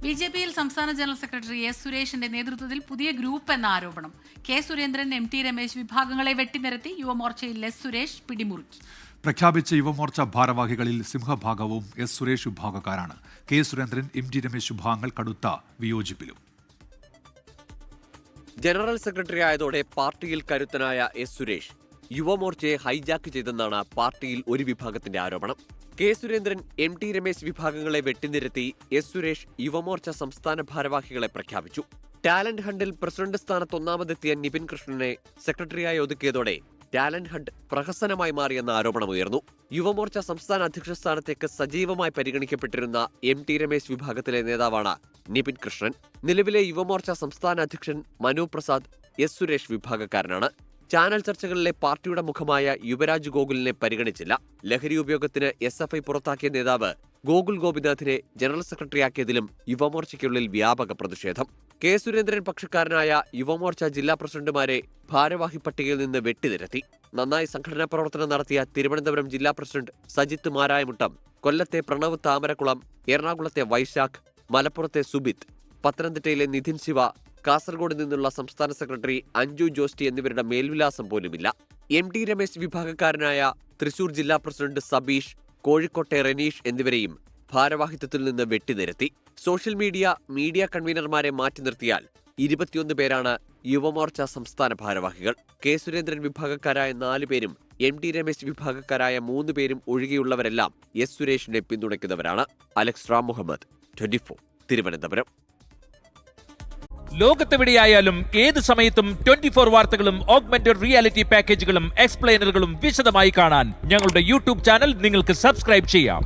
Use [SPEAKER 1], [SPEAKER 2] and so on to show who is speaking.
[SPEAKER 1] ബിജെപിയിൽ സംസ്ഥാന general secretary S സുരേഷിന്റെ നേതൃത്വത്തിൽ പുതിയ ഗ്രൂപ്പ് എന്ന ആരോപണം. കെ സുരേന്ദ്രൻ, എം.ടി. രമേശ് വിഭാഗങ്ങളെ വെട്ടിനിരത്തി യുവമോർച്ചയിൽ എസ് സുരേഷ് പിടിമുറുക്കി.
[SPEAKER 2] പ്രഖ്യാപിച്ച യുവമോർച്ച ഭാരവാഹികളിൽ സിംഹഭാഗവും എസ് സുരേഷ് വിഭാഗക്കാരാണ്. കെ സുരേന്ദ്രൻ, എം.ടി. രമേശ് വിഭാഗങ്ങൾ കടുത്ത വിയോജിപ്പിലും.
[SPEAKER 3] ജനറൽ സെക്രട്ടറി ആയതോടെ പാർട്ടിയിൽ കരുത്തനായ എസ് സുരേഷ് യുവമോർച്ചയെ ഹൈജാക്ക് ചെയ്തെന്നാണ് പാർട്ടിയിൽ ഒരു വിഭാഗത്തിന്റെ ആരോപണം. കെ സുരേന്ദ്രൻ, എം.ടി. രമേശ് വിഭാഗങ്ങളെ വെട്ടിനിരത്തി എസ് സുരേഷ് യുവമോർച്ച സംസ്ഥാന ഭാരവാഹികളെ പ്രഖ്യാപിച്ചു. ടാലന്റ് ഹണ്ടിൽ പ്രസിഡന്റ് സ്ഥാനത്ത് ഒന്നാമതെത്തിയ നിപിൻ കൃഷ്ണനെ സെക്രട്ടറിയായി ഒതുക്കിയതോടെ ടാലന്റ് ഹണ്ട് പ്രഹസനമായി മാറിയെന്ന ആരോപണമുയർന്നു. യുവമോർച്ച സംസ്ഥാന അധ്യക്ഷ സ്ഥാനത്തേക്ക് സജീവമായി പരിഗണിക്കപ്പെട്ടിരുന്ന എം.ടി. രമേശ് വിഭാഗത്തിലെ നേതാവാണ് നിപിൻ കൃഷ്ണൻ. നിലവിലെ യുവമോർച്ച സംസ്ഥാന അധ്യക്ഷൻ മനു പ്രസാദ് എസ് സുരേഷ് വിഭാഗക്കാരനാണ്. ചാനൽ ചർച്ചകളിലെ പാർട്ടിയുടെ മുഖമായ യുവരാജ് ഗോകുലിനെ പരിഗണിച്ചില്ല. ലഹരി ഉപയോഗത്തിന് എസ്.എഫ്.ഐ പുറത്താക്കിയ നേതാവ് ഗോകുൽ ഗോപിനാഥിനെ ജനറൽ സെക്രട്ടറിയാക്കിയതിലും യുവമോർച്ചയ്ക്കുള്ളിൽ വ്യാപക പ്രതിഷേധം. കെ സുരേന്ദ്രൻ പക്ഷക്കാരനായ യുവമോർച്ച ജില്ലാ പ്രസിഡന്റുമാരെ ഭാരവാഹി പട്ടികയിൽ നിന്ന് വെട്ടിനിരത്തി. നന്നായി സംഘടനാ പ്രവർത്തനം നടത്തിയ തിരുവനന്തപുരം ജില്ലാ പ്രസിഡന്റ് സജിത്ത് മാരായമുട്ടം, കൊല്ലത്തെ പ്രണവ് താമരക്കുളം, എറണാകുളത്തെ വൈശാഖ്, മലപ്പുറത്തെ സുബിത്ത്, പത്തനംതിട്ടയിലെ നിധിൻ ശിവ, കാസർഗോഡ് നിന്നുള്ള സംസ്ഥാന സെക്രട്ടറി അഞ്ജു ജോസ്റ്റി എന്നിവരുടെ മേൽവിലാസം പോലുമില്ല. എം.ടി. രമേശ് വിഭാഗക്കാരനായ തൃശൂർ ജില്ലാ പ്രസിഡന്റ് സബീഷ്, കോഴിക്കോട്ടെ റെനീഷ് എന്നിവരെയും ഭാരവാഹിത്വത്തിൽ നിന്ന് വെട്ടിനിരത്തി. സോഷ്യൽ മീഡിയ കൺവീനർമാരെ മാറ്റി നിർത്തിയാൽ 21 പേരാണ് യുവമോർച്ച സംസ്ഥാന ഭാരവാഹികൾ. കെ സുരേന്ദ്രൻ വിഭാഗക്കാരായ 4 പേരും എം.ടി. രമേശ് വിഭാഗക്കാരായ 3 പേരും ഒഴികെയുള്ളവരെല്ലാം എസ് സുരേഷിനെ പിന്തുണയ്ക്കുന്നവരാണ്. അലക്സ് റാം മുഹമ്മദ്, 24, തിരുവനന്തപുരം.
[SPEAKER 4] ലോകത്തെവിടെയായാലും ഏത് സമയത്തും 24 വാർത്തകളും ഓഗ്മെന്റഡ് റിയാലിറ്റി പാക്കേജുകളും എക്സ്പ്ലെയിനറുകളും വിശദമായി കാണാൻ ഞങ്ങളുടെ യൂട്യൂബ് ചാനൽ നിങ്ങൾക്ക് സബ്സ്ക്രൈബ് ചെയ്യാം.